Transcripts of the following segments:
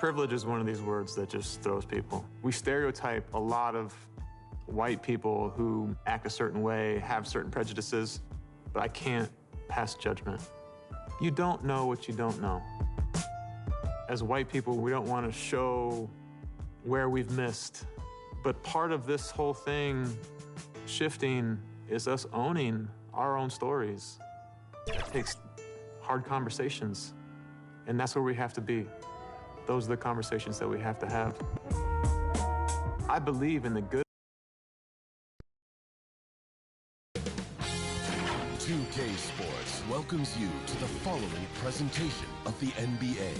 Privilege is one of these words that just throws people. We stereotype a lot of white people who act a certain way, have certain prejudices, but I can't pass judgment. You don't know what you don't know. As white people, we don't want to show where we've missed, but part of this whole thing shifting is us owning our own stories. It takes hard conversations, and that's where we have to be. Those are the conversations that we have to have. I believe in the good. 2K Sports welcomes you to the following presentation of the NBA.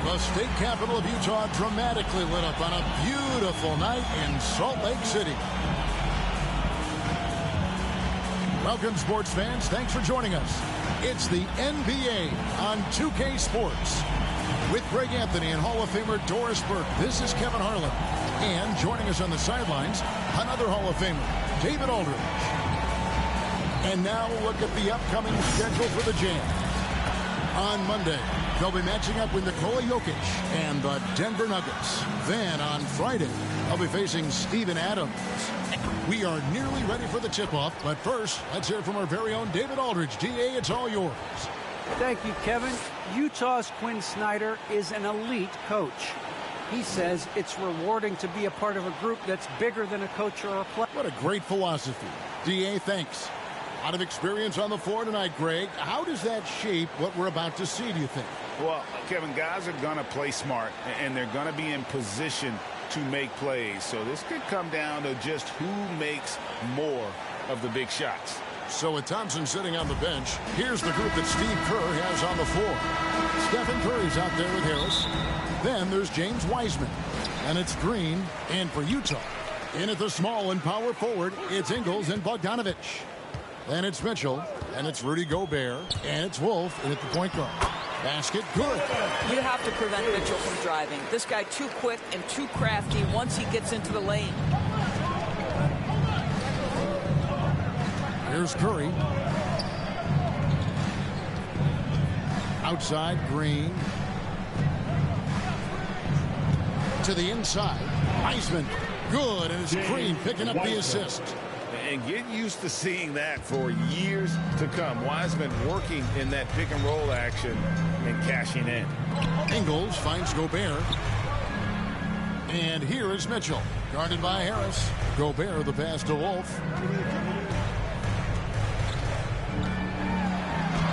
The state capital of Utah dramatically lit up on a beautiful night in Salt Lake City. Welcome, sports fans. Thanks for joining us. It's the NBA on 2K Sports. With Greg Anthony and Hall of Famer Doris Burke, this is Kevin Harlan. And joining us on the sidelines, another Hall of Famer, David Aldridge. And now we'll look at the upcoming schedule for the Jam. On Monday, they'll be matching up with Nikola Jokic and the Denver Nuggets. Then on Friday, they'll be facing Steven Adams. We are nearly ready for the tip-off, but first, let's hear from our very own David Aldridge. DA, it's all yours. Thank you, Kevin. Utah's Quinn Snyder is an elite coach. He says it's rewarding to be a part of a group that's bigger than a coach or a player. What a great philosophy. DA, thanks. A lot of experience on the floor tonight, Greg. How does that shape what we're about to see, do you think? Well, Kevin, guys are going to play smart, and they're going to be in position to make plays. So this could come down to just who makes more of the big shots. So with Thompson sitting on the bench, here's the group that Steve Kerr has on the floor. Stephen Curry's out there with Harris. Then there's James Wiseman. And it's Green. And for Utah, in at the small and power forward, it's Ingles and Bogdanovich. Then it's Mitchell. And it's Rudy Gobert. And it's Wolf in at the point guard. Basket good. You have to prevent Mitchell from driving. This guy too quick and too crafty once he gets into the lane. Here's Curry. Outside, Green. To the inside. Wiseman. Good, and it's Green picking up the assist. And get used to seeing that for years to come. Wiseman working in that pick-and-roll action and cashing in. Ingles finds Gobert. And here is Mitchell, guarded by Harris. Gobert, the pass to Wolf.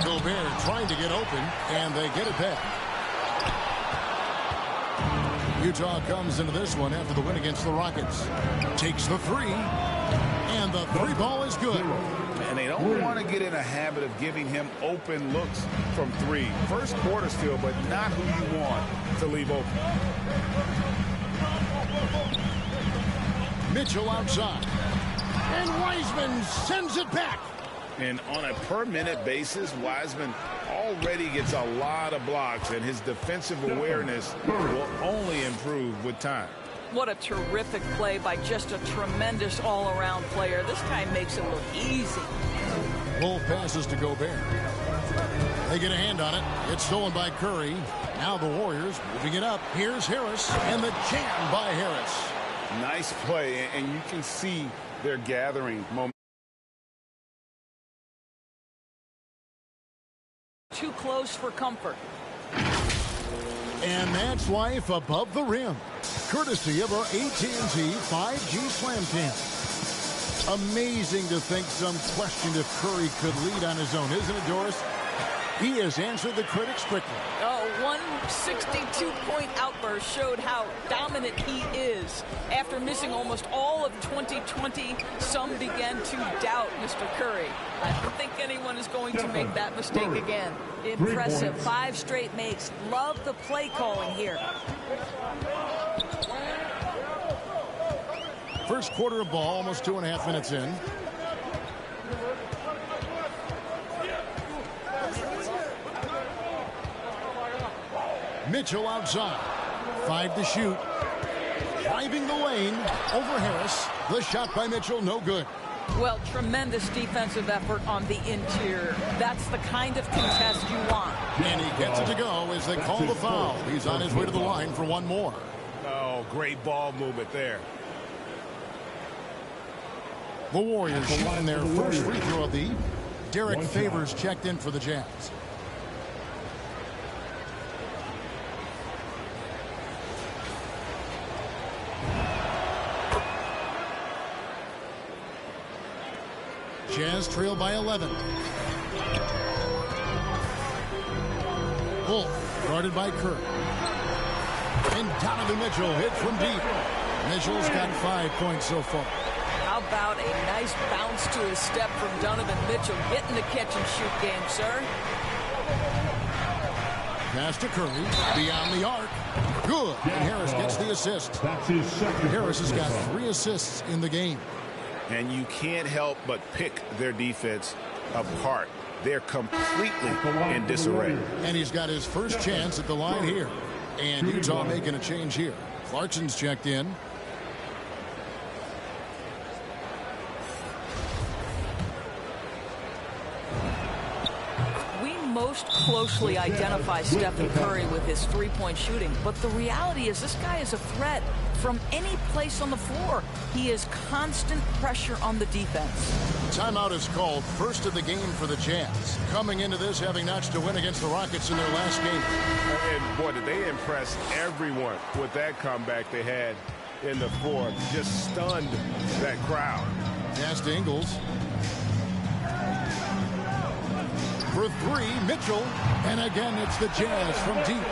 Gobert trying to get open, and they get it back. Utah comes into this one after the win against the Rockets. Takes the three, and the three ball is good. And they don't want to get in a habit of giving him open looks from three. First quarter still, but not who you want to leave open. Mitchell outside. And Wiseman sends it back. And on a per-minute basis, Wiseman already gets a lot of blocks, and his defensive awareness will only improve with time. What a terrific play by just a tremendous all-around player. This guy makes it look easy. Wolf passes to Gobert. They get a hand on it. It's stolen by Curry. Now the Warriors moving it up. Here's Harris, and the jam by Harris. Nice play, and you can see they're gathering momentum. Too close for comfort. And that's life above the rim. Courtesy of our AT&T 5G Slam Cam. Amazing to think some questioned if Curry could lead on his own, isn't it, Doris? He has answered the critics quickly. One 62-point outburst showed how dominant he is. After missing almost all of 2020, some began to doubt Mr. Curry. I don't think anyone is going to make that mistake again. Impressive. 5 straight makes. Love the play calling here. First quarter of ball, almost 2.5 minutes in. Mitchell outside. 5 to shoot. Driving the lane over Harris. The shot by Mitchell, no good. Well, tremendous defensive effort on the interior. That's the kind of contest you want. And he gets it to go as they call the foul. He's on his way to the line for one more. Oh, great ball movement there. The Warriors shooting their first free throw of the Derek Favors checked in for the Jazz. Jazz trail by 11. Wolf guarded by Kerr. And Donovan Mitchell hit from deep. Mitchell's got 5 points so far. How about a nice bounce to his step from Donovan Mitchell? Getting the catch-and-shoot game, sir. Pass to Curry. Beyond the arc. Good. And Harris gets the assist. Harris has got 3 assists in the game. And you can't help but pick their defense apart. They're completely in disarray. And he's got his first chance at the line here. And Utah making a change here. Clarkson's checked in. Most closely identify Stephen Curry with his three-point shooting, but the reality is this guy is a threat from any place on the floor. He is constant pressure on the defense. Timeout is called, first of the game for the Jazz. Coming into this having notched a win against the Rockets in their last game. And boy, did they impress everyone with that comeback they had in the fourth. Just stunned that crowd. Pass to Ingles. For 3, Mitchell. And again, it's the Jazz from deep.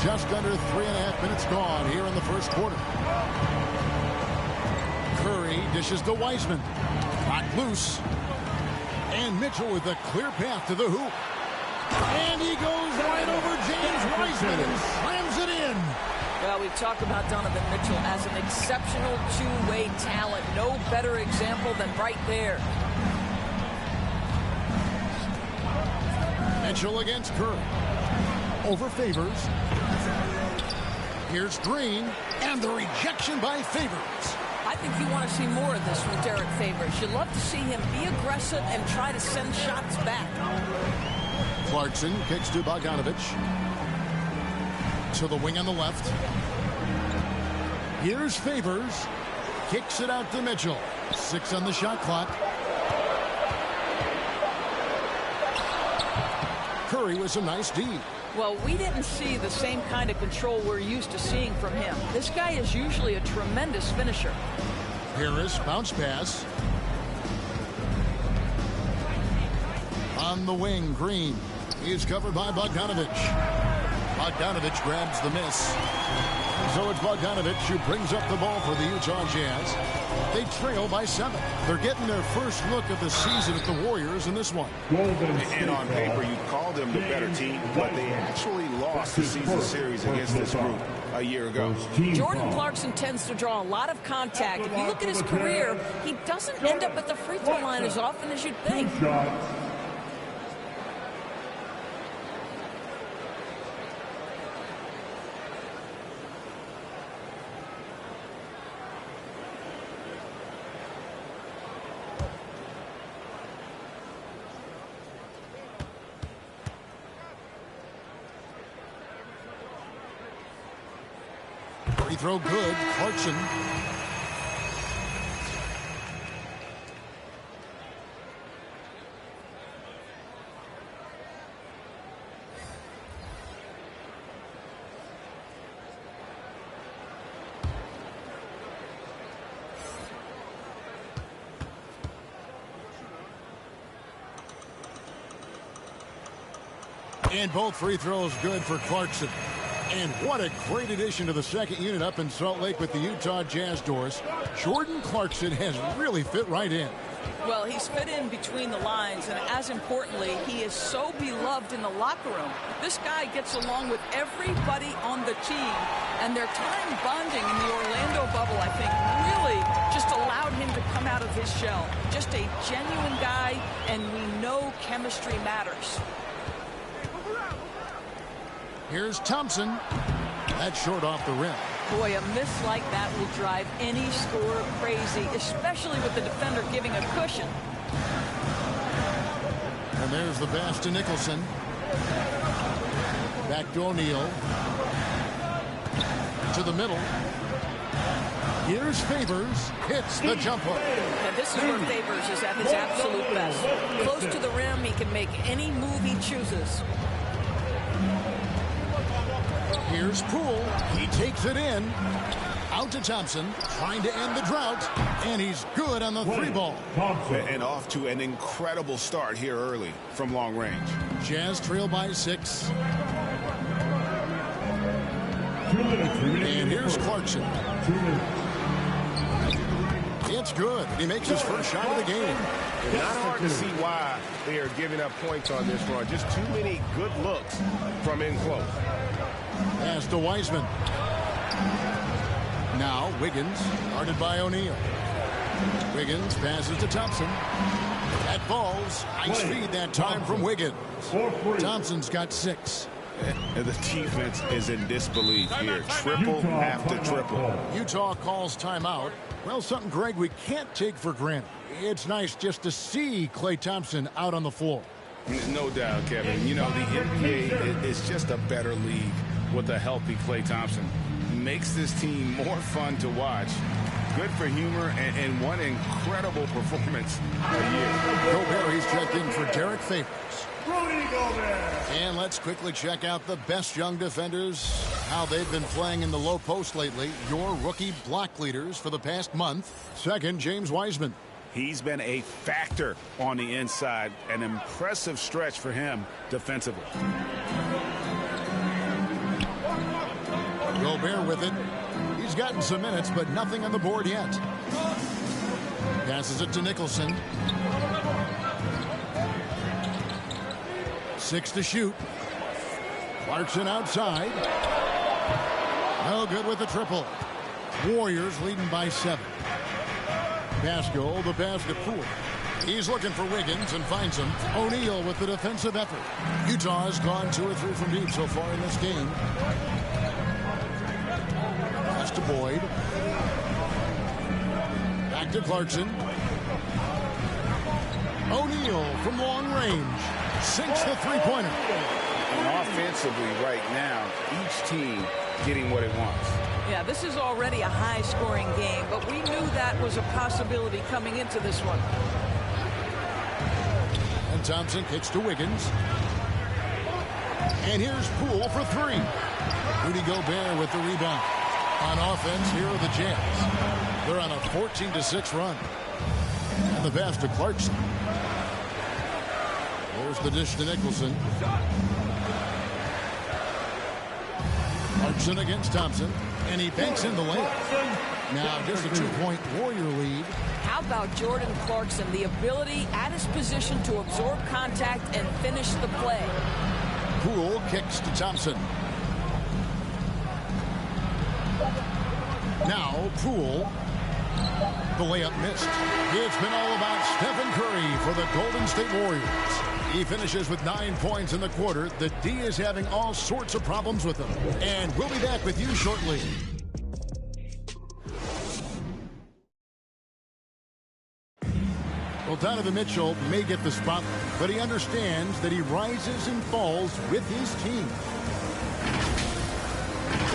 Just under 3.5 minutes gone here in the first quarter. Curry dishes to Wiseman. Knocked loose. And Mitchell with a clear path to the hoop. And he goes right over James Wiseman and slams it in. Well, we talk about Donovan Mitchell as an exceptional two-way talent. No better example than right there. Mitchell against Curry. Over Favors. Here's Green. And the rejection by Favors. I think you want to see more of this from Derek Favors. You love to see him be aggressive and try to send shots back. Clarkson kicks to Bogdanovich. To the wing on the left. Here's Favors. Kicks it out to Mitchell. 6 on the shot clock. Curry with some nice D. Well, we didn't see the same kind of control we're used to seeing from him. This guy is usually a tremendous finisher. Harris, bounce pass. On the wing, Green. He's covered by Bogdanovich. Bogdanovich grabs the miss. So it's Bogdanovich who brings up the ball for the Utah Jazz. They trail by 7. They're getting their first look of the season at the Warriors in this one. And on paper, you call them the better team, but they actually lost the season series against this group a year ago. Jordan Clarkson tends to draw a lot of contact. If you look at his career, he doesn't end up at the free throw line as often as you'd think. Free throw good. Clarkson. And both free throws good for Clarkson. And what a great addition to the second unit up in Salt Lake with the Utah Jazz doors. Jordan Clarkson has really fit right in. Well, he's fit in between the lines, and as importantly, he is so beloved in the locker room. This guy gets along with everybody on the team, and their time bonding in the Orlando bubble, I think, really just allowed him to come out of his shell. Just a genuine guy, and we know chemistry matters. Here's Thompson. That's short off the rim. Boy, a miss like that will drive any scorer crazy, especially with the defender giving a cushion. And there's the pass to Nicholson. Back to O'Neal. To the middle. Here's Favors. Hits the jumper. And this is where Favors is at his absolute best. Close to the rim, he can make any move he chooses. Here's Poole. He takes it in. Out to Thompson, trying to end the drought. And he's good on the 3-ball. And off to an incredible start here early from long range. Jazz trail by 6. And here's Clarkson. It's good. He makes his first shot of the game. Not hard to see why they are giving up points on this run. Just too many good looks from in close. Pass to Wiseman. Now Wiggins, guarded by O'Neal. Wiggins passes to Thompson. That falls. Nice feed that time from Wiggins. Thompson's got 6. And the defense is in disbelief here. Triple after triple. Utah calls timeout. Well, something, Greg, we can't take for granted. It's nice just to see Klay Thompson out on the floor. No doubt, Kevin. You know, the NBA is just a better league with a healthy Klay Thompson. Makes this team more fun to watch. Good for humor and one incredible performance a year. Gobert, he's checked in for Derek Favors. And let's quickly check out the best young defenders, how they've been playing in the low post lately. Your rookie block leaders for the past month. Second, James Wiseman. He's been a factor on the inside. An impressive stretch for him defensively. Gobert with it. He's gotten some minutes, but nothing on the board yet. Passes it to Nicholson. 6 to shoot. Clarkson outside. No good with the triple. Warriors leading by 7. Pascal, the basket Poole. He's looking for Wiggins and finds him. O'Neal with the defensive effort. Utah has gone 2 or 3 from deep so far in this game. Pass to Boyd. Back to Clarkson. O'Neal from long range. Sinks the 3-pointer. And offensively right now, each team getting what it wants. Yeah, this is already a high-scoring game, but we knew that was a possibility coming into this one. And Thompson kicks to Wiggins. And here's Poole for 3. Rudy Gobert with the rebound. On offense, here are the Jazz. They're on a 14-6 run. And the pass to Clarkson. There's the dish to Nicholson. Clarkson against Thompson. And he banks in the layup. Now just a 2-point Warrior lead. How about Jordan Clarkson? The ability at his position to absorb contact and finish the play. Poole kicks to Thompson. Now Poole. The layup missed. It's been all about Stephen Curry for the Golden State Warriors. He finishes with 9 points in the quarter. The D is having all sorts of problems with him. And we'll be back with you shortly. Well, Donovan Mitchell may get the spotlight, but he understands that he rises and falls with his team.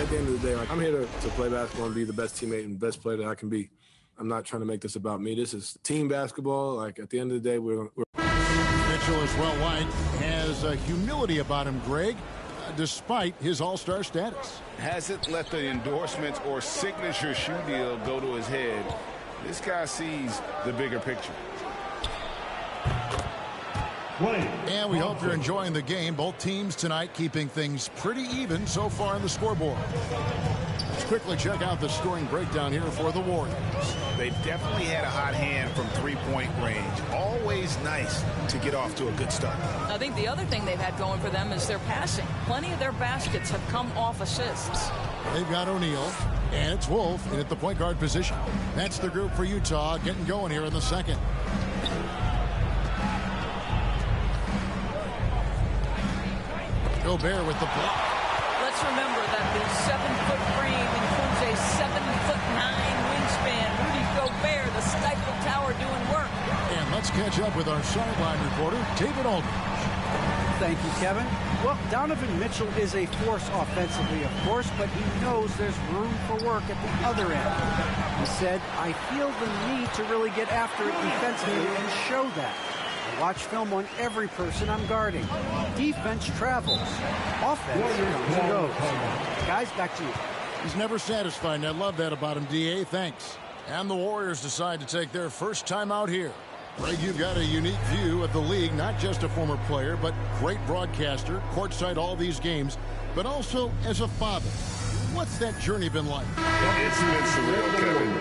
At the end of the day, I'm here to play basketball and be the best teammate and best player that I can be. I'm not trying to make this about me. This is team basketball. Like, at the end of the day, we're Mitchell, as well, White, has a humility about him, Greg, despite his all-star status. Hasn't let the endorsements or signature shoe deal go to his head. This guy sees the bigger picture. And we hope you're enjoying the game. Both teams tonight keeping things pretty even so far on the scoreboard. Let's quickly check out the scoring breakdown here for the Warriors. They've definitely had a hot hand from three-point range. Always nice to get off to a good start. I think the other thing they've had going for them is their passing. Plenty of their baskets have come off assists. They've got O'Neal, and it's Wolf in at the point guard position. That's the group for Utah getting going here in the second. Gobert with the block. Let's remember that the 7-foot frame includes a 7'9" wingspan. Rudy Gobert, the Stifle Tower, doing work. And let's catch up with our sideline reporter, David Aldridge. Thank you, Kevin. Well, Donovan Mitchell is a force offensively, of course, but he knows there's room for work at the other end. He said, I feel the need to really get after it defensively and show that. I watch film on every person I'm guarding. Defense travels. Offense comes and goes. Guys, back to you. He's never satisfied, and I love that about him, D.A. Thanks. And the Warriors decide to take their first time out here. Greg, you've got a unique view of the league, not just a former player, but great broadcaster, courtside all these games, but also as a father. What's that journey been like? It's been surreal, Kevin.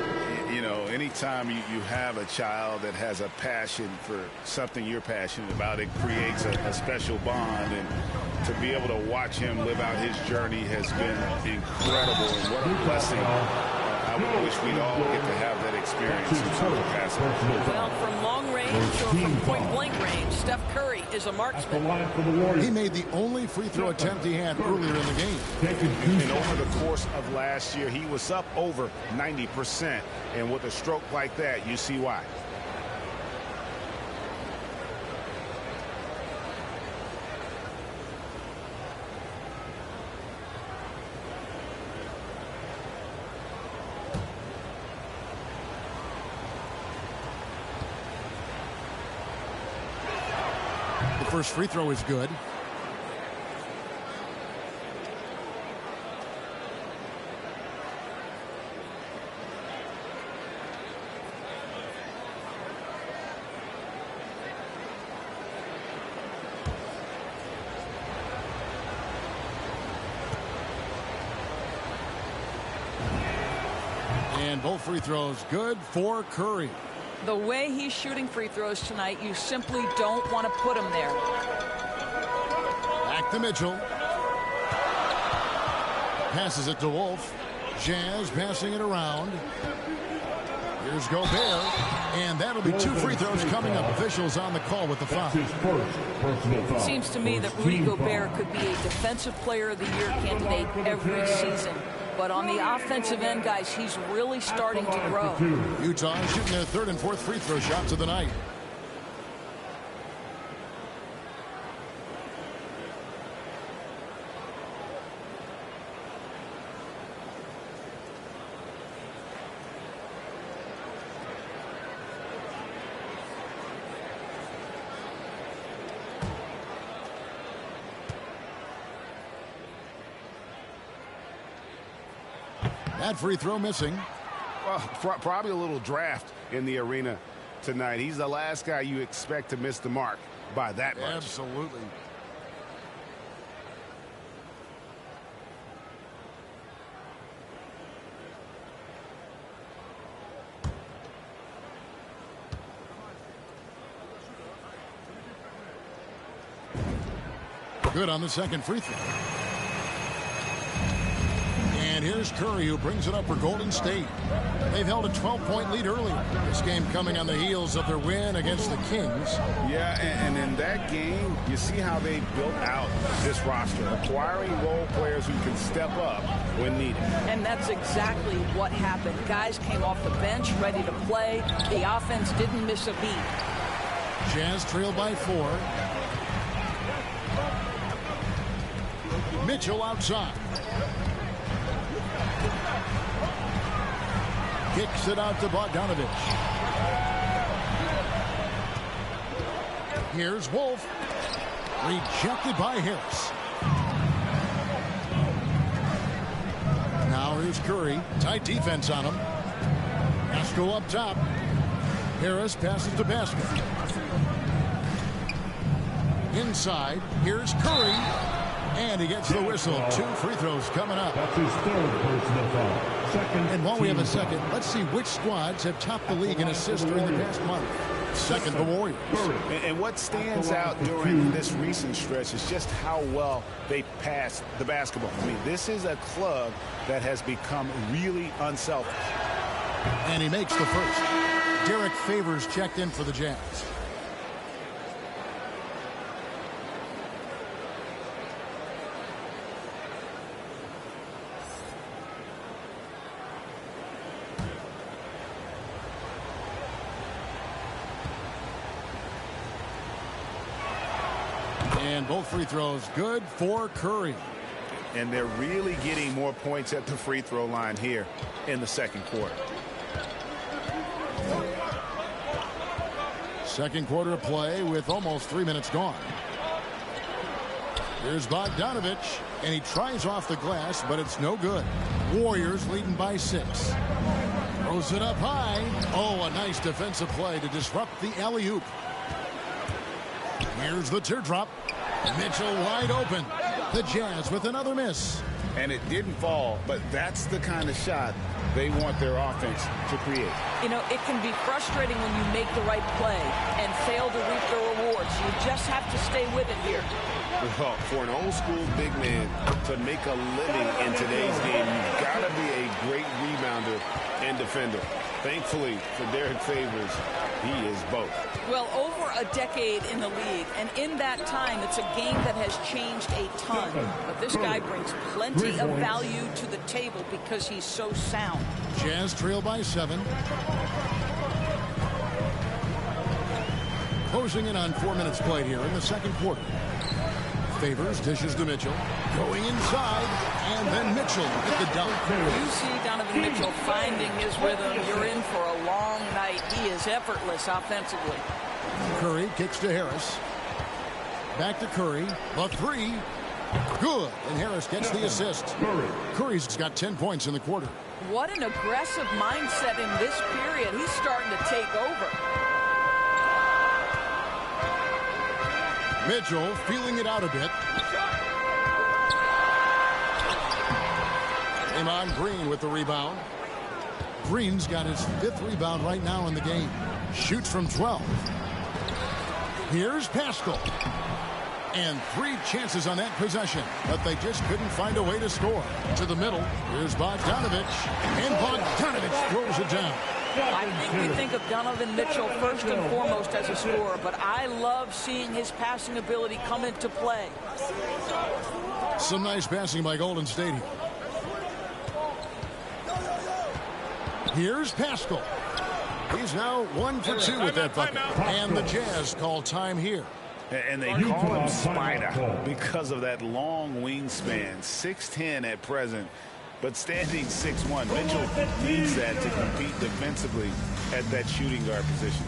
You know, anytime you have a child that has a passion for something you're passionate about, it creates a special bond. And to be able to watch him live out his journey has been incredible. And what a blessing. I would wish we'd all get to have that experience in some capacity. Well, from long range or from point-blank range, Steph Curry is a marksman. He made the only free throw attempt he had earlier in the game. And over the course of last year, he was up over 90%. And with a stroke like that, you see why. First free throw is good. And both free throws good for Curry. The way he's shooting free throws tonight, you simply don't want to put him there. Back to Mitchell. Passes it to Wolf. Jazz passing it around. Here's Gobert. And that'll be two free throws coming up. Officials on the call with the foul. It seems to me that Rudy Gobert could be a Defensive Player of the Year candidate every season. But on the offensive end, guys, he's really starting to grow. Utah shooting their third and fourth free throw shots of the night. That free throw missing. Well, probably a little draft in the arena tonight. He's the last guy you expect to miss the mark by that much. Absolutely. Good on the second free throw. And here's Curry, who brings it up for Golden State. They've held a 12-point lead earlier. This game coming on the heels of their win against the Kings. Yeah, and in that game, you see how they built out this roster, acquiring role players who can step up when needed. And that's exactly what happened. Guys came off the bench ready to play. The offense didn't miss a beat. Jazz trailed by 4. Mitchell outside. Kicks it out to Bogdanovich. Here's Wolf. Rejected by Harris. Now here's Curry. Tight defense on him. Castro up top. Harris passes to Basket. Inside. Here's Curry. And he gets the whistle. 2 free throws coming up. That's his third personal foul. And while we have a second, let's see which squads have topped the league in assists during the past month. Second, the Warriors. And what stands out during this recent stretch is just how well they pass the basketball. I mean, this is a club that has become really unselfish. And he makes the first. Derek Favors checked in for the Jazz. And both free throws good for Curry. And they're really getting more points at the free throw line here in the second quarter. Second quarter of play with almost 3 minutes gone. Here's Bogdanovich, and he tries off the glass, but it's no good. Warriors leading by 6. Throws it up high. Oh, a nice defensive play to disrupt the alley-oop. Here's the teardrop. Mitchell wide open. The Jazz with another miss. And it didn't fall, but that's the kind of shot they want their offense to create. You know, it can be frustrating when you make the right play and fail to reap the rewards. You just have to stay with it here. Well, for an old-school big man to make a living in today's game, you've got to be a great rebounder and defender. Thankfully for Derek Favors, he is both. Well, over a decade in the league, and in that time, it's a game that has changed a ton. But this guy brings plenty of value to the table because he's so sound. Jazz trail by 7. Closing in on 4 minutes played here in the second quarter. Favors dishes to Mitchell. Going inside, and then Mitchell with the dunk. You see Donovan Mitchell finding his rhythm. You're in for a long night. He is effortless offensively. Curry kicks to Harris. Back to Curry. The 3. Good. And Harris gets the assist. Curry's got 10 points in the quarter. What an aggressive mindset in this period. He's starting to take over. Mitchell feeling it out a bit. Draymond Green with the rebound. Green's got his 5th rebound right now in the game. Shoots from 12. Here's Pascal. And 3 chances on that possession, but they just couldn't find a way to score. To the middle, here's Bogdanovich. And Bogdanovich throws it down. I think we think of Donovan Mitchell first and foremost as a scorer, but I love seeing his passing ability come into play. Some nice passing by Golden State here. Here's Pascal. He's now 1 for 2 with that bucket. And the Jazz call time here. And they call him Spider because of that long wingspan. 6'10" at present, but standing 6'1". Mitchell needs that to compete defensively at that shooting guard position.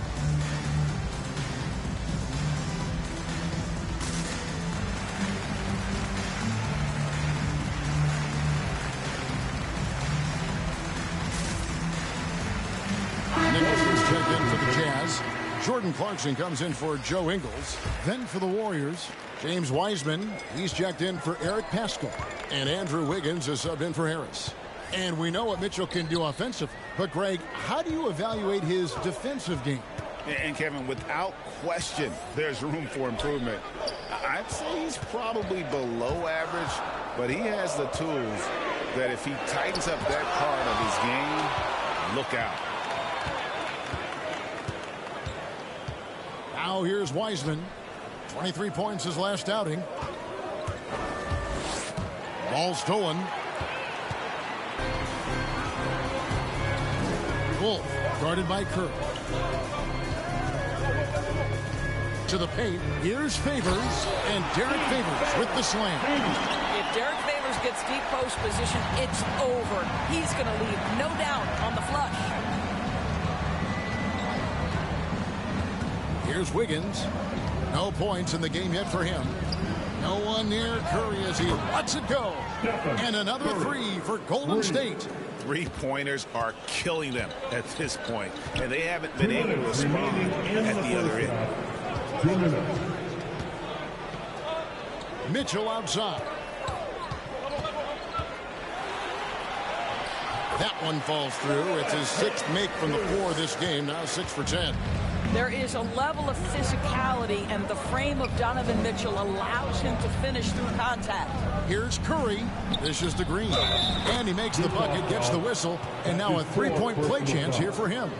Nicholson's checked in for the Jazz. Jordan Clarkson comes in for Joe Ingles. Then for the Warriors, James Wiseman. He's checked in for Eric Pascal. And Andrew Wiggins is subbed in for Harris. And we know what Mitchell can do offensively. But, Greg, how do you evaluate his defensive game? And, Kevin, without question, there's room for improvement. I'd say he's probably below average, but he has the tools that if he tightens up that part of his game, look out. Now here's Wiseman. 23 points his last outing. Ball stolen. Wolf guarded by Kerr. To the paint. Here's Favors. And Derek Favors with the slam. If Derek Favors gets deep post position, it's over. He's going to leave no doubt on the flush. Here's Wiggins. No points in the game yet for him. No one near Curry as he lets it go. And another 3 for Golden State. 3-pointers are killing them at this point, and they haven't been able to respond at the other end. Mitchell outside. That one falls through. It's his 6th make from the floor this game. Now 6 for 10. There is a level of physicality, and the frame of Donovan Mitchell allows him to finish through contact. Here's Curry. Dishes to Green. And he makes the bucket, gets the whistle, and now a 3-point play chance here for him.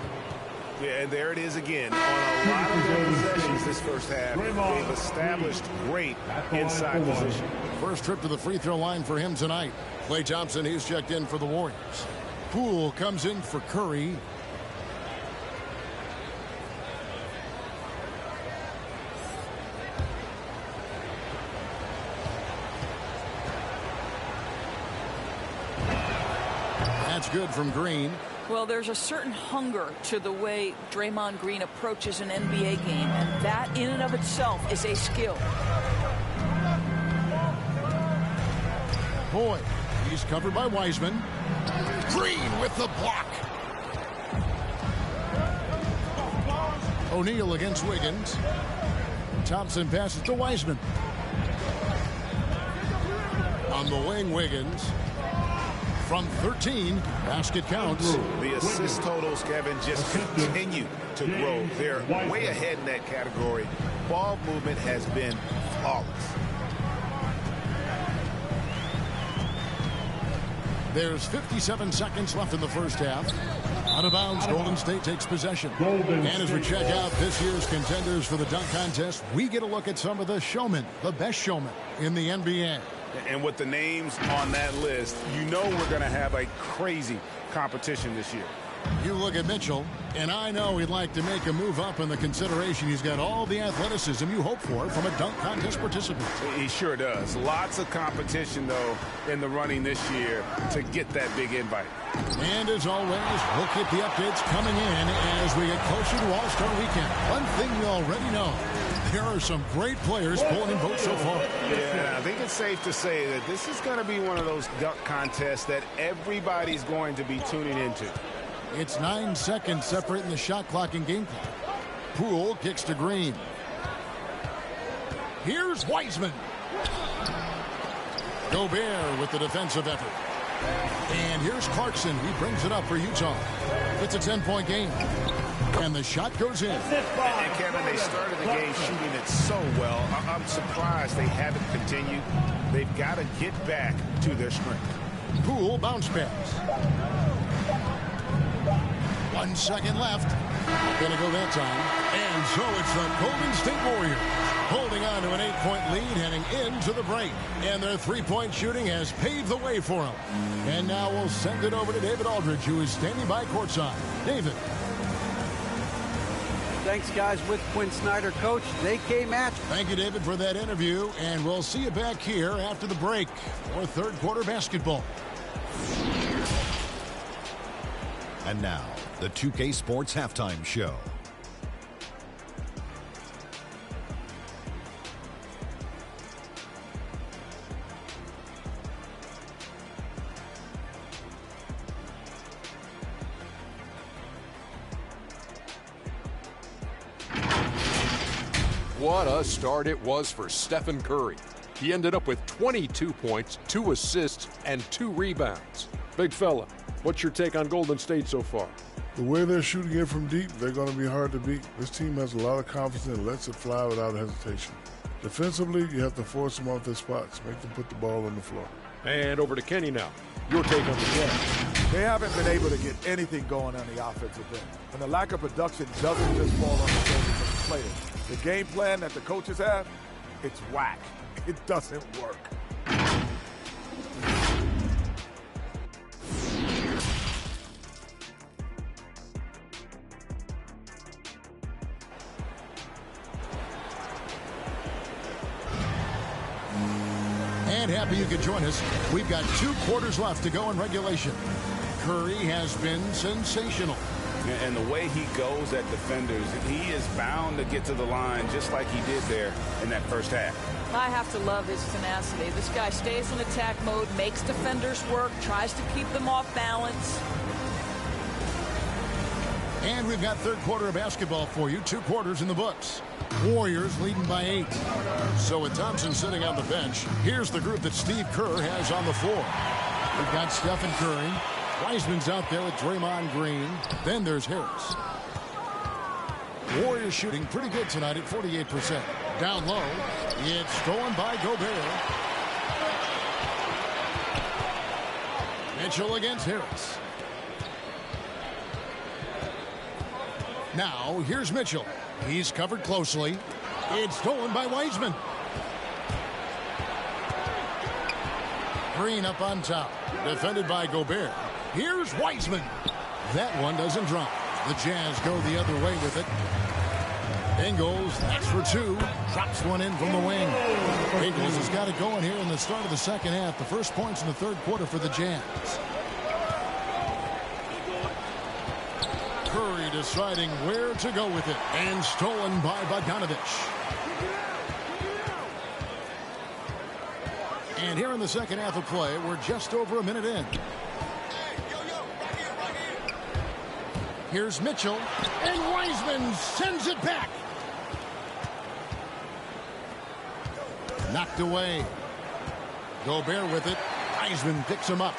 Yeah, and there it is again. On a lot of their possessions this first half, they've established great inside position. First trip to the free throw line for him tonight. Klay Thompson, he's checked in for the Warriors. Poole comes in for Curry. That's good from Green. Well, there's a certain hunger to the way Draymond Green approaches an NBA game, and that in and of itself is a skill. Boyd, he's covered by Wiseman. Green with the block. O'Neal against Wiggins. Thompson passes to Wiseman. On the wing, Wiggins. From 13, basket counts. The assist totals, Kevin, just continue to grow. They're way ahead in that category. Ball movement has been flawless. There's 57 seconds left in the first half. Out of bounds, Golden State takes possession. And as we check out this year's contenders for the dunk contest, we get a look at some of the showmen, the best showmen in the NBA. And with the names on that list, you know we're going to have a crazy competition this year. You look at Mitchell, and I know he'd like to make a move up in the consideration. He's got all the athleticism you hope for from a dunk contest participant. He sure does. Lots of competition, though, in the running this year to get that big invite. And as always, we'll keep the updates coming in as we get closer to All-Star Weekend. One thing you already know, there are some great players pulling in votes so far. Yeah, I think it's safe to say that this is going to be one of those dunk contests that everybody's going to be tuning into. It's 9 seconds separating the shot clock and game clock. Poole kicks to Green. Here's Wiseman. Gobert with the defensive effort. And here's Clarkson. He brings it up for Utah. It's a 10-point game. And the shot goes in. And Kevin, they started the game shooting it so well. I'm surprised they haven't continued. They've got to get back to their strength. Poole bounce pass. 1 second left. Gonna go that time. And so it's the Golden State Warriors holding on to an 8-point lead heading into the break. And their three-point shooting has paved the way for them. And now we'll send it over to David Aldridge, who is standing by courtside. David. Thanks, guys, with Quinn Snyder. Coach, they came at you. Thank you, David, for that interview. And we'll see you back here after the break for third quarter basketball. And now, the 2K Sports Halftime Show. What a start it was for Stephen Curry. He ended up with 22 points, 2 assists, and 2 rebounds. Big fella, what's your take on Golden State so far? The way they're shooting it from deep, they're going to be hard to beat. This team has a lot of confidence and lets it fly without hesitation. Defensively, you have to force them off their spots, make them put the ball on the floor. And over to Kenny now. Your take on the game. They haven't been able to get anything going on the offensive end. And the lack of production doesn't just fall on the shoulders of the players. The game plan that the coaches have, it's whack. It doesn't work. And happy you could join us. We've got 2 quarters left to go in regulation. Curry has been sensational. And the way he goes at defenders, he is bound to get to the line just like he did there in that first half. I have to love his tenacity. This guy stays in attack mode, makes defenders work, tries to keep them off balance. And we've got third quarter of basketball for you. 2 quarters in the books. Warriors leading by 8. So with Thompson sitting on the bench, here's the group that Steve Kerr has on the floor. We've got Stephen Curry. Wiseman's out there with Draymond Green. Then there's Harris. Warriors shooting pretty good tonight at 48%. Down low, it's stolen by Gobert. Mitchell against Harris. Now, here's Mitchell. He's covered closely. It's stolen by Wiseman. Green up on top. Defended by Gobert. Here's Wiseman. That one doesn't drop. The Jazz go the other way with it. Ingles, that's for 2. Drops one in from the wing. Ingles has got it going here in the start of the second half. The first points in the third quarter for the Jazz. deciding where to go with it. And stolen by Bogdanovich. And here in the second half of play, we're just over a minute in. Here's Mitchell, and Wiseman sends it back. Knocked away. Gobert with it. Wiseman picks him up.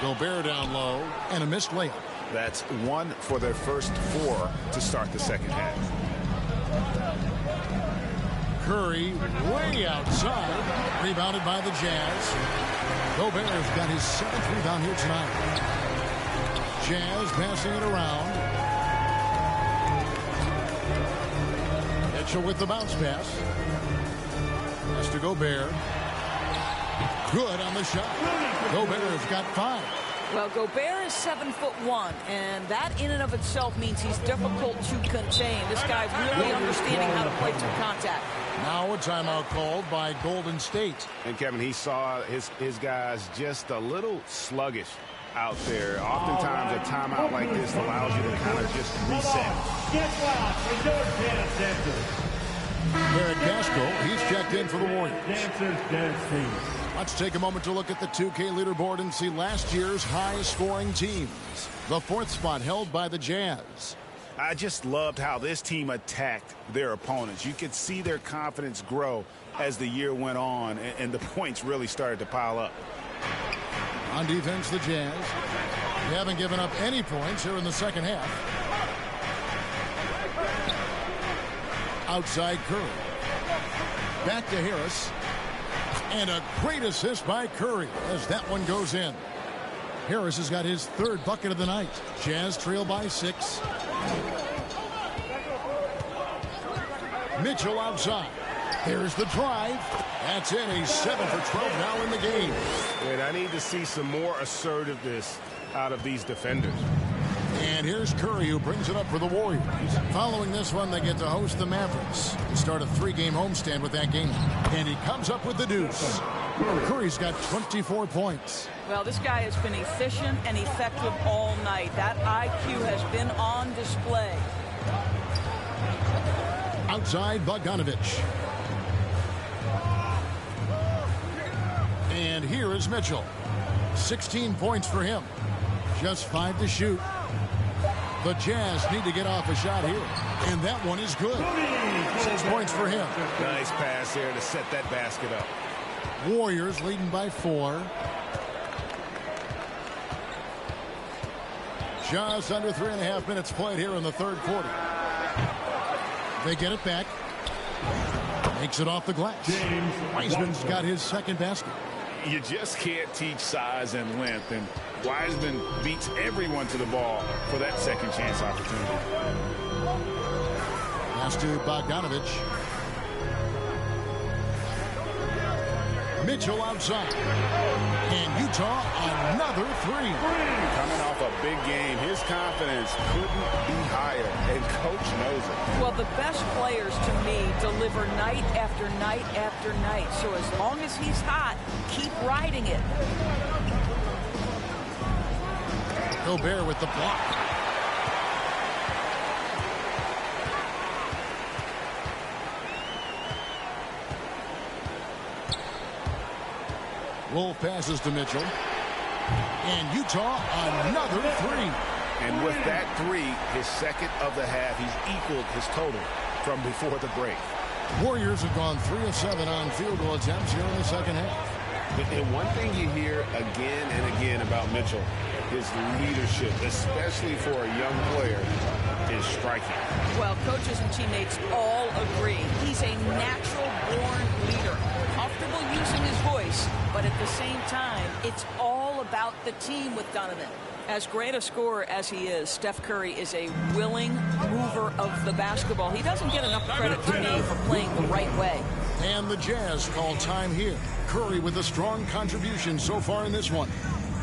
Gobert down low, and a missed layup. That's one for their first 4 to start the second half. Curry way outside. Rebounded by the Jazz. Gobert has got his 7th rebound here tonight. Jazz passing it around. Mitchell with the bounce pass. Pass to Gobert. Good on the shot. Gobert has got 5. Well, Gobert is 7'1", and that in and of itself means he's difficult to contain. This guy really understanding how to play through contact. Now a timeout called by Golden State. And Kevin, he saw his guys just a little sluggish out there. Oftentimes a timeout like this allows you to kind of just reset. Eric Gaskell, he's checked in for the Warriors. Let's take a moment to look at the 2K leaderboard and see last year's high-scoring teams. The 4th spot held by the Jazz. I just loved how this team attacked their opponents. You could see their confidence grow as the year went on, and the points really started to pile up. On defense, the Jazz. They haven't given up any points here in the second half. Outside Curry. Back to Harris. And a great assist by Curry as that one goes in. Harris has got his 3rd bucket of the night. Jazz trail by 6. Mitchell outside. There's the drive. That's in. He's 7 for 12 now in the game. And I need to see some more assertiveness out of these defenders. And here's Curry, who brings it up for the Warriors. Following this one, they get to host the Mavericks to start a 3-game homestand with that game. And he comes up with the deuce. Curry's got 24 points. Well, this guy has been efficient and effective all night. That IQ has been on display. Outside, Bogdanovich. And here is Mitchell. 16 points for him. Just 5 to shoot. The Jazz need to get off a shot here. And that one is good. 6 points for him. Nice pass here to set that basket up. Warriors leading by 4. Just under 3.5 minutes played here in the 3rd quarter. They get it back. Makes it off the glass. Wiseman's got his 2nd basket. You just can't teach size and length, and Wiseman beats everyone to the ball for that 2nd chance opportunity. Pass to Bogdanovich. Mitchell outside. And Utah another 3. Coming off a big game, his confidence couldn't be higher, and coach knows it. Well, the best players to me deliver night after night after night. So as long as he's hot, keep riding it. Gobert with the block. Wolf passes to Mitchell. And Utah another 3. And with that 3, his 2nd of the half, he's equaled his total from before the break. Warriors have gone 3 of 7 on field goal attempts here in the second half. And one thing you hear again and again about Mitchell, his leadership, especially for a young player, is striking. Well, coaches and teammates all agree. He's a natural-born leader, comfortable using his voice, but at the same time, it's all about the team with Donovan. As great a scorer as he is, Steph Curry is a willing mover of the basketball. He doesn't get enough credit to me for playing the right way. And the Jazz call time here. Curry with a strong contribution so far in this one.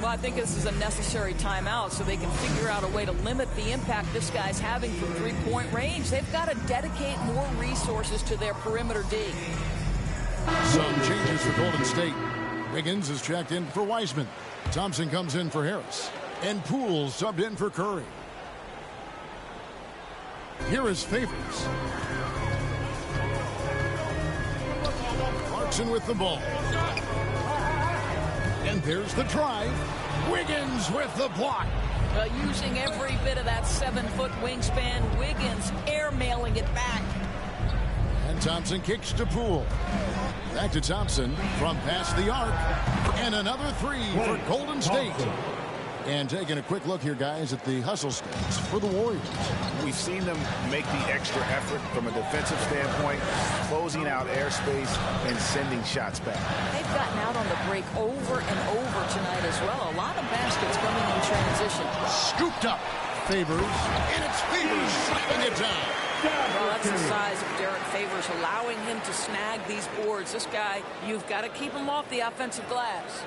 Well, I think this is a necessary timeout so they can figure out a way to limit the impact this guy's having from three-point range. They've got to dedicate more resources to their perimeter D. Some changes for Golden State. Wiggins is checked in for Wiseman. Thompson comes in for Harris. And Poole subbed in for Curry. Here is Favors. Clarkson with the ball. And there's the drive. Wiggins with the block. Using every bit of that 7-foot wingspan, Wiggins airmailing it back. And Thompson kicks to Poole. Back to Thompson from past the arc. And another three for Golden State. And taking a quick look here, guys, at the hustle stats for the Warriors. We've seen them make the extra effort from a defensive standpoint, closing out airspace and sending shots back. They've gotten out on the break over and over tonight as well. A lot of baskets coming in transition. Scooped up. Favors. And it's Favors slapping it down. Well, that's the size of Derek Favors, allowing him to snag these boards. This guy, you've got to keep him off the offensive glass.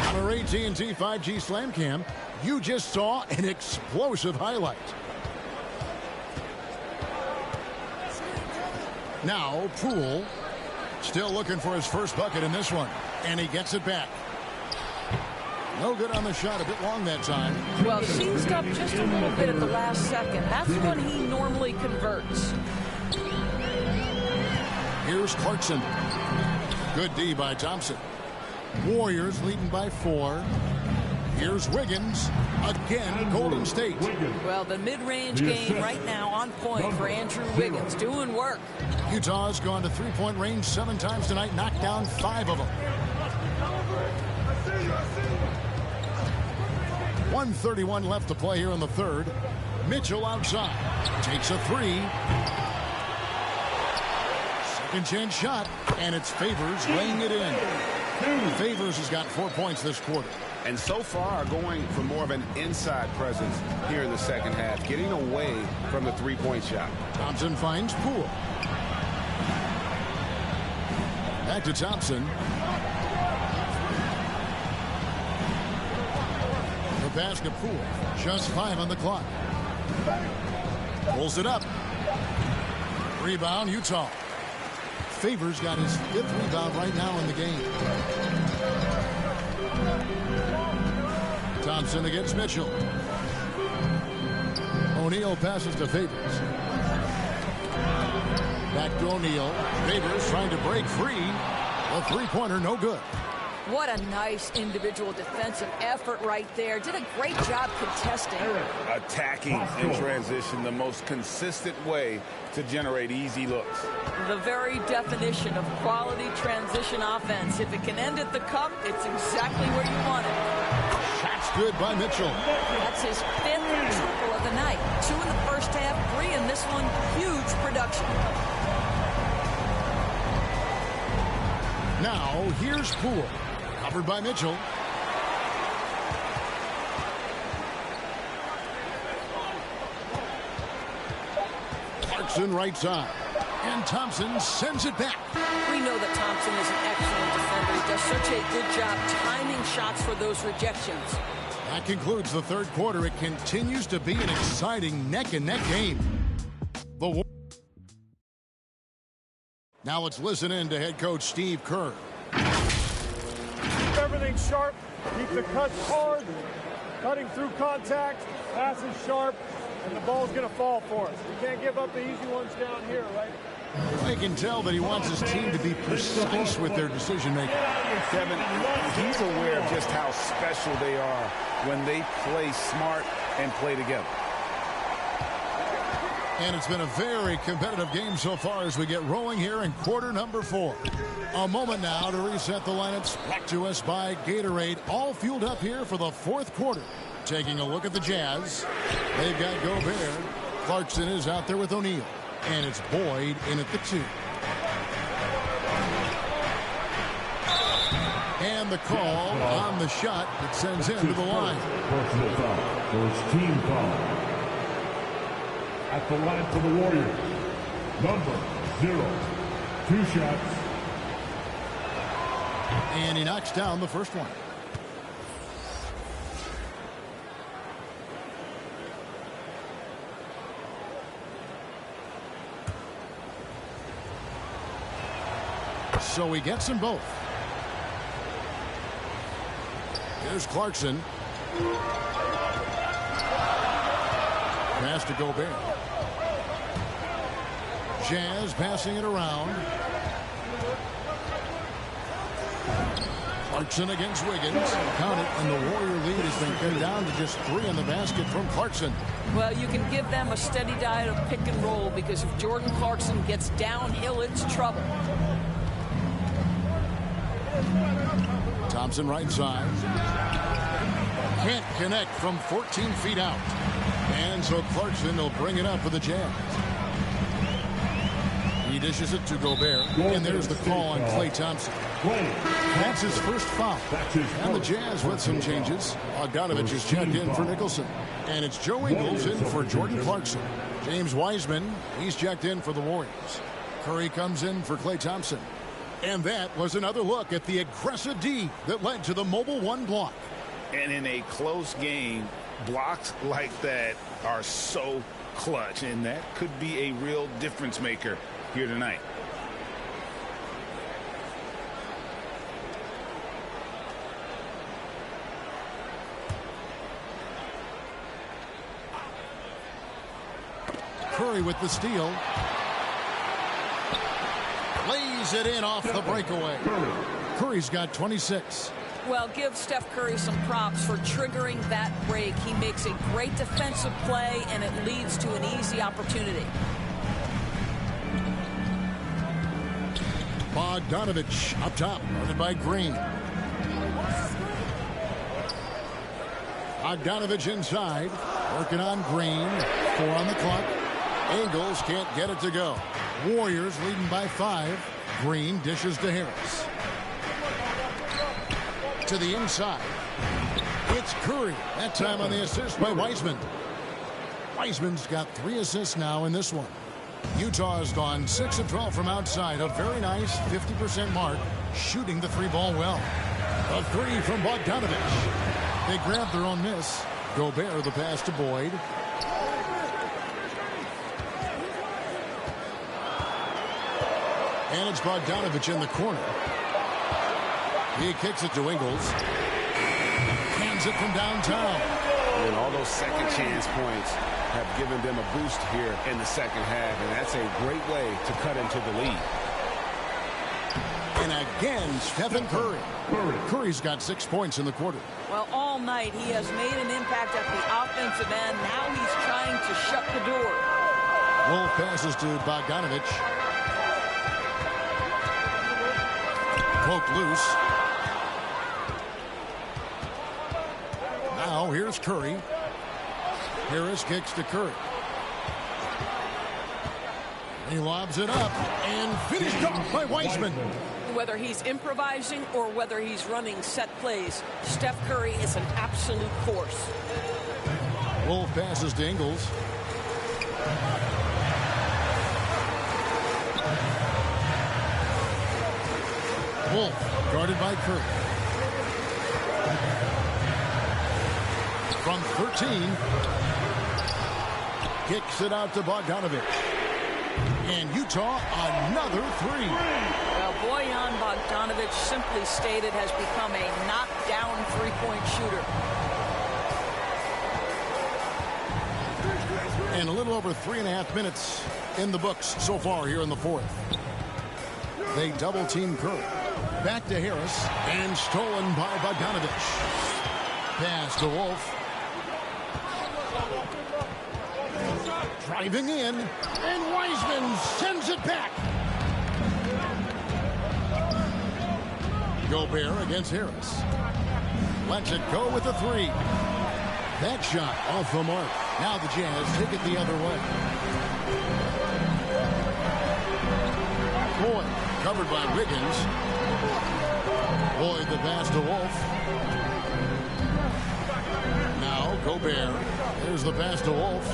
On our AT&T 5G Slam Cam, you just saw an explosive highlight. Now, Poole still looking for his first bucket in this one, and he gets it back. No good on the shot, a bit long that time. Well, seized up just a little bit at the last second. That's when he normally converts. Here's Clarkson. Good D by Thompson. Warriors leading by 4. Here's Wiggins. Again, Golden State. Well, the mid-range game right now on point for Andrew Wiggins. Doing work. Utah's gone to three-point range 7 times tonight, knocked down 5 of them. 1:31 left to play here in the third. Mitchell outside. Takes a 3. Second chance shot, and it's Favors laying it in. Favors has got 4 points this quarter. And so far going for more of an inside presence here in the second half, getting away from the three-point shot. Thompson finds Poole. Back to Thompson. The pass to Poole. Just 5 on the clock. Pulls it up. Rebound, Utah. Favors got his 5th rebound right now in the game. Thompson against Mitchell. O'Neal passes to Favors. Back to O'Neal. Favors trying to break free. A three-pointer, no good. What a nice individual defensive effort right there. Did a great job contesting. Attacking in transition, the most consistent way to generate easy looks. The very definition of quality transition offense. If it can end at the cup, it's exactly where you want it. Shot's good by Mitchell. That's his 5th triple of the night. 2 in the first half, 3 in this one. Huge production. Now, here's Poole. Covered by Mitchell. Clarkson right side. And Thompson sends it back. We know that Thompson is an excellent defender. He does such a good job timing shots for those rejections. That concludes the third quarter. It continues to be an exciting neck-and-neck game. Now let's listen in to head coach Steve Kerr. Keep everything sharp. Keep the cuts hard. Cutting through contact. Passes sharp. And the ball's going to fall for us. We can't give up the easy ones down here, right? I can tell that he wants his team to be precise with their decision-making. Kevin, he's aware of just how special they are when they play smart and play together. And it's been a very competitive game so far as we get rolling here in quarter number 4. A moment now to reset the lineups. Brought to us by Gatorade. All fueled up here for the fourth quarter. Taking a look at the Jazz. They've got Gobert. Clarkson is out there with O'Neal. And it's Boyd in at the 2. And the call on the shot that sends him to the line. Personal foul. First team foul. At the line for the Warriors. Number 0. 2 shots. And he knocks down the first one. So he gets them both. Here's Clarkson. Pass to Gobert. Jazz passing it around. Clarkson against Wiggins. Count it, and the Warrior lead has been cut down to just 3 in the basket from Clarkson. Well, you can give them a steady diet of pick and roll because if Jordan Clarkson gets downhill, it's trouble. Thompson right side. Can't connect from 14 feet out. And so Clarkson will bring it up for the Jazz. He dishes it to Gobert. And there's the call on Klay Thompson. That's his first foul. And the Jazz with some changes. Bogdanovich is checked in for Nicholson. And it's Joe Ingles in for Jordan Clarkson. James Wiseman, he's checked in for the Warriors. Curry comes in for Klay Thompson. And that was another look at the aggressive D that led to the Mobile One block. And in a close game, blocks like that are so clutch, and that could be a real difference maker here tonight. Curry with the steal. Lays it in off the breakaway. Curry's got 26. Well, give Steph Curry some props for triggering that break. He makes a great defensive play, and it leads to an easy opportunity. Bogdanovich up top, guarded by Green. Bogdanovich inside, working on Green. 4 on the clock. Ingles can't get it to go. Warriors leading by 5. Green dishes to Harris. To the inside. It's Curry. That time on the assist by Wiseman. Wiseman's got 3 assists now in this one. Utah has gone 6 of 12 from outside. A very nice 50% mark. Shooting the 3-ball well. A 3 from Bogdanovich. They grab their own miss. Gobert the pass to Boyd. And it's Bogdanovich in the corner. He kicks it to Ingles. Hands it from downtown. And all those second chance points have given them a boost here in the second half, and that's a great way to cut into the lead. And again, Stephen Curry. Curry's got 6 points in the quarter. Well, all night he has made an impact at the offensive end. Now he's trying to shut the door. Wolf passes to Bogdanovich. Poked loose. Now here's Curry. Harris kicks to Curry. He lobs it up and finished off by Wiseman. Whether he's improvising or whether he's running set plays, Steph Curry is an absolute force. Wolf passes to Ingles. Wolf guarded by Curry. From 13. Kicks it out to Bogdanovich. And Utah, another 3. Well, Bojan Bogdanovich, simply stated, has become a knockdown three-point shooter. And a little over 3.5 minutes in the books so far here in the fourth. They double-team Curry. Back to Harris, and stolen by Bogdanovich. Pass to Wolf. Driving in, and Wiseman sends it back. Gobert against Harris. Lets it go with a 3. That shot off the mark. Now the Jazz take it the other way. Boyd covered by Wiggins. Boyd the pass to Wolf. Now Gobert. There's the pass to Wolf.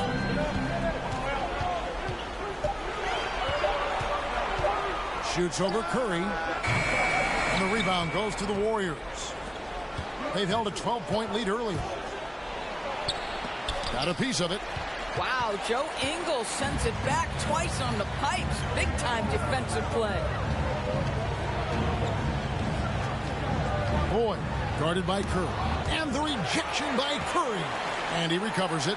Shoots over Curry. And the rebound goes to the Warriors. They've held a 12-point lead early. Got a piece of it. Wow, Joe Ingles sends it back twice on the pipes. Big-time defensive play. Boyd guarded by Curry. And the rejection by Curry. And he recovers it.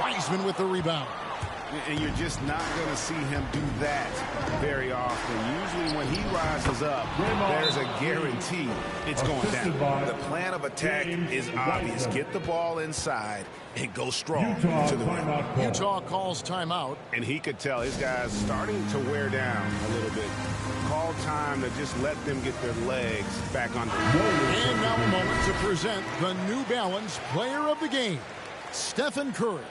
Wiseman with the rebound. And you're just not going to see him do that very often. Usually when he rises up, there's a guarantee it's going down. The plan of attack is obvious. Get the ball inside and go strong to the rim. Utah calls timeout. And he could tell his guys starting to wear down a little bit. Call time to just let them get their legs back on. And now a moment to present the New Balance Player of the Game, Stephen Curry.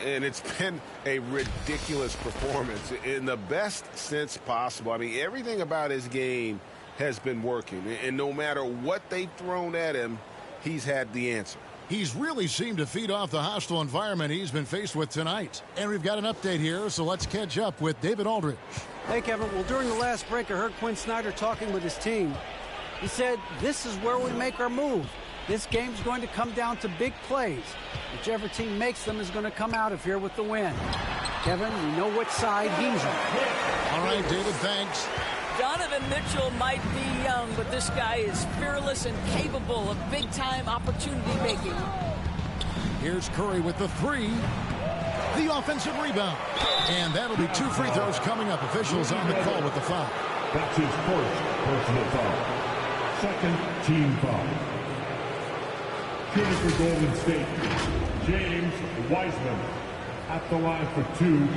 And it's been a ridiculous performance in the best sense possible. I mean, everything about his game has been working. And no matter what they've thrown at him, he's had the answer. He's really seemed to feed off the hostile environment he's been faced with tonight. And we've got an update here, so let's catch up with David Aldridge. Hey, Kevin. Well, during the last break, I heard Quinn Snyder talking with his team. He said, this is where we make our move. This game's going to come down to big plays. Whichever team makes them is going to come out of here with the win. Kevin, we know what side he's on. All right, David, thanks. Donovan Mitchell might be young, but this guy is fearless and capable of big-time opportunity making. Here's Curry with the three. The offensive rebound. And that'll be 2 free throws coming up. Officials on the call with the foul. That's his first personal foul. Second team foul. Shooting for Golden State, James Wiseman at the line for 2.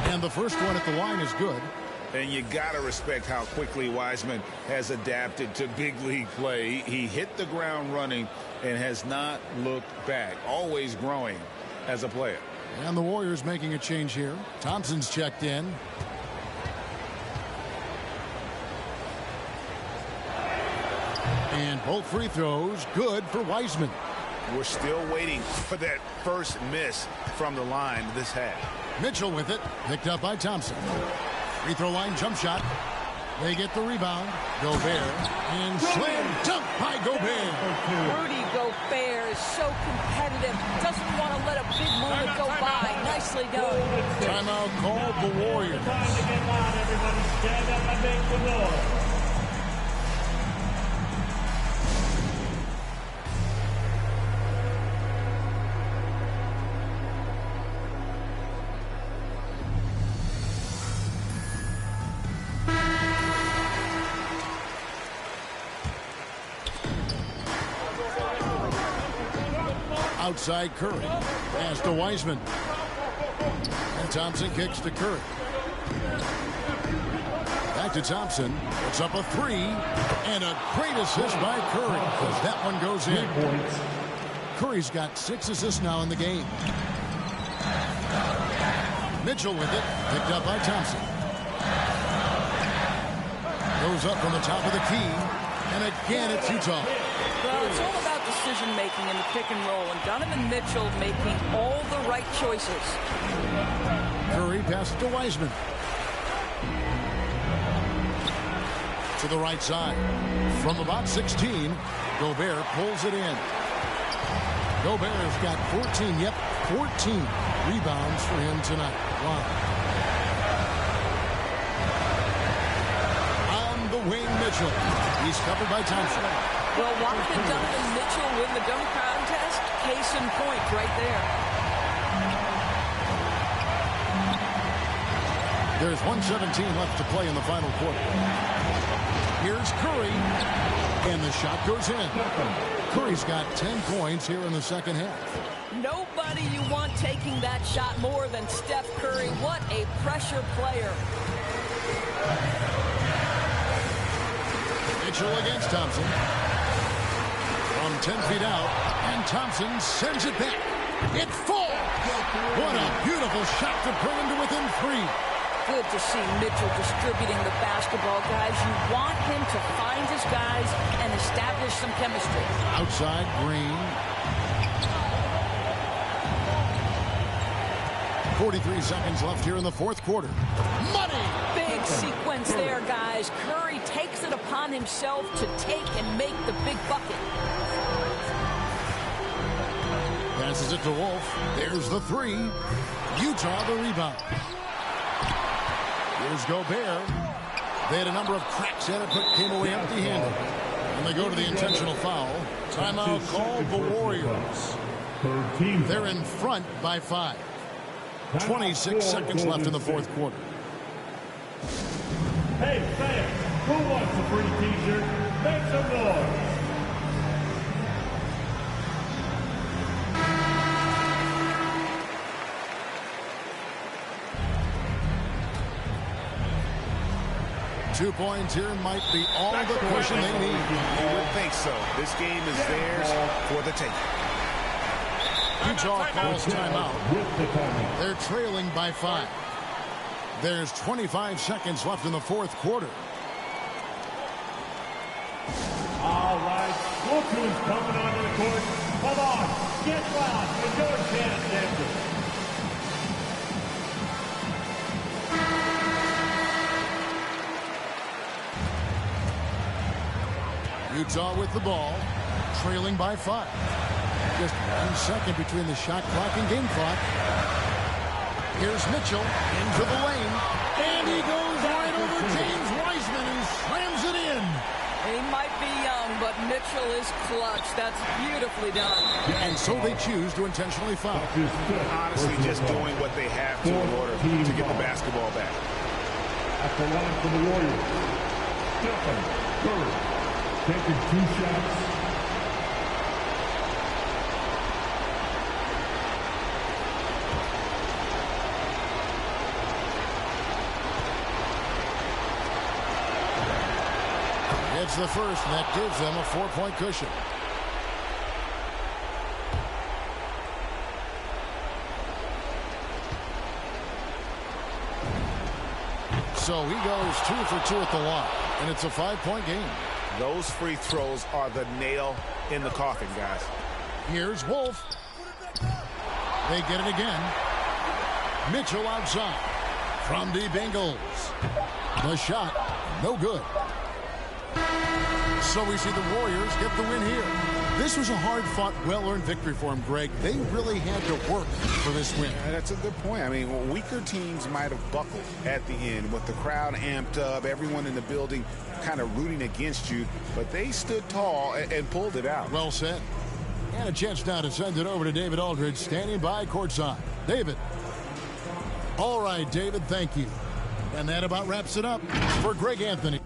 And the first one at the line is good. And you got to respect how quickly Wiseman has adapted to big league play. He hit the ground running and has not looked back, always growing as a player. And the Warriors making a change here. Thompson's checked in. And both free throws good for Wiseman. We're still waiting for that first miss from the line this half. Mitchell with it, picked up by Thompson. Free throw line jump shot. They get the rebound. Gobert. And slam dunk by Gobert. Rudy Gobert is so competitive. Doesn't want to let a big moment go by. Nicely done. Timeout called the Warriors. Time to get loud, everybody. Stand up and make the noise. Outside Curry. Pass to Wiseman. And Thompson kicks to Curry. Back to Thompson. Puts up a three. And a great assist by Curry. As that one goes in. Curry's got 6 assists now in the game. Mitchell with it. Picked up by Thompson. Goes up from the top of the key. And again, it's Utah. Well, it's all about decision-making in the pick and roll, and Donovan Mitchell making all the right choices. Curry passes to Wiseman. To the right side. From about 16, Gobert pulls it in. Gobert has got 14 rebounds for him tonight. Wow. On the wing, Mitchell. He's covered by Thompson. Well, why did Donovan Mitchell win the dunk contest? Case in point right there. There's 1:17 left to play in the final quarter. Here's Curry. And the shot goes in. Curry's got 10 points here in the second half. Nobody you want taking that shot more than Steph Curry. What a pressure player. Mitchell against Thompson. From 10 feet out, and Thompson sends it back. It falls! What a beautiful shot to bring him to within 3. Good to see Mitchell distributing the basketball, guys. You want him to find his guys and establish some chemistry. Outside, Green. 43 seconds left here in the fourth quarter. Money! Big sequence there, guys. Curry takes it upon himself to take and make the big bucket. Passes it to Wolf. There's the three. Utah the rebound. Here's Gobert. They had a number of cracks at it, but came away empty-handed. And they go to the intentional foul. Timeout called the Warriors. They're in front by 5. 26 seconds left in the fourth quarter. Hey, fans, who wants a free t-shirt? Make some noise. Two points here might be all the cushion they need. You would think so. This game is theirs for the taking. Utah calls timeout. They're trailing by 5. There's 25 seconds left in the fourth quarter. All right, look who's coming onto the court. Come on, get loud. It's your chance, Denver. Utah with the ball, trailing by 5. Just 1 second between the shot clock and game clock. Here's Mitchell into the lane, and he goes right over James Wiseman and slams it in. He might be young, but Mitchell is clutch. That's beautifully done. And so they choose to intentionally foul. Honestly, just doing what they have to in order to get the basketball back. At the line for the Warriors, Stephen Curry. Taking 2 shots. It's the first, and that gives them a 4-point cushion. So he goes 2 for 2 at the line, and it's a 5-point game. Those free throws are the nail in the coffin, guys. Here's Wolf. They get it again. Mitchell outside. From deep angles. The shot, no good. So we see the Warriors get the win here. This was a hard-fought, well-earned victory for them, Greg. They really had to work for this win. Yeah, that's a good point. I mean, weaker teams might have buckled at the end with the crowd amped up, everyone in the building kind of rooting against you, but they stood tall and pulled it out. Well said. And a chance now to send it over to David Aldridge, standing by courtside. David. All right, David, thank you. And that about wraps it up for Greg Anthony.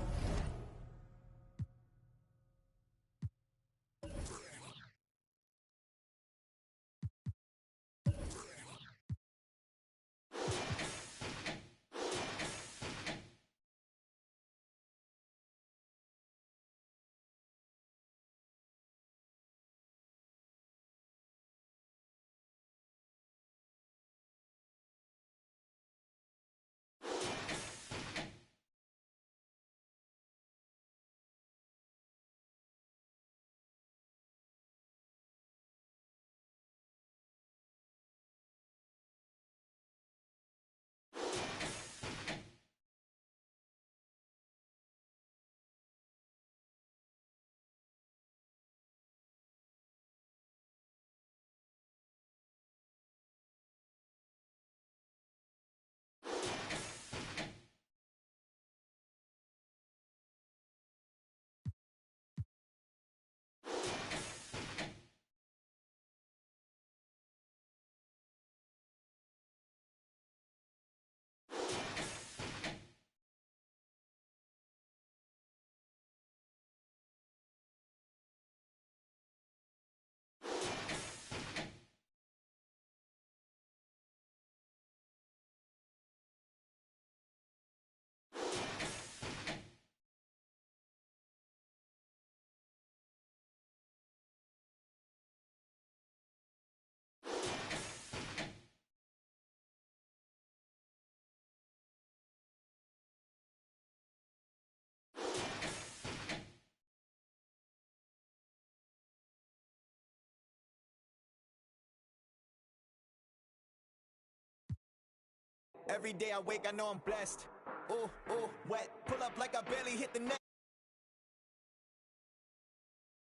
Every day I wake, I know I'm blessed. Ooh, ooh, wet. Pull up like I barely hit the net.